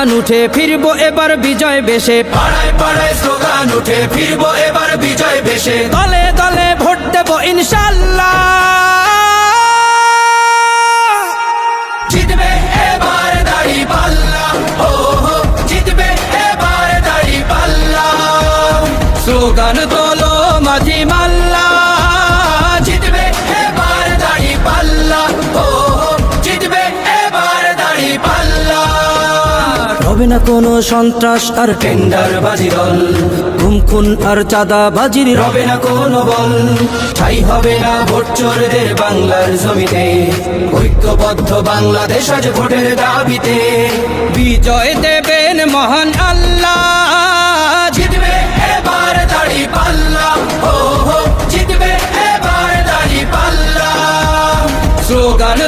Slogan উঠে ফিরবো এবার বিজয় বেশে, পাড়ায় পাড়ায় স্লোগান উঠে ফিরবো এবার বিজয় বেশে, দলে দলে ভোট দেবো ইনশাল্লাহ। জিতবে এবার দাঁড়িপাল্লা, ও হো জিতবে এবার দাঁড়িপাল্লা। স্লোগান তোলো মাঝি মাল্লা, জিতবে এবার দাঁড়িপাল্লা, ও হো জিতবে এবার দাঁড়িপাল্লা। হবে না কোনো সন্ত্রাস আর টেন্ডারবাজি দল, গুম খুন আর চাঁদাবাজির রবে না কোনো বল, ঠাই হবে না ভোট চোরদের বাংলার জমিতে, ঐক্যবদ্ধ বাংলাদেশ আজ ভোটের দাবিতে। বিজয় দেবেন মহান আল্লাহ। জিতবে এবার দাঁড়িপাল্লা, ও হো জিতবে এবার দাঁড়িপাল্লা। স্লোগান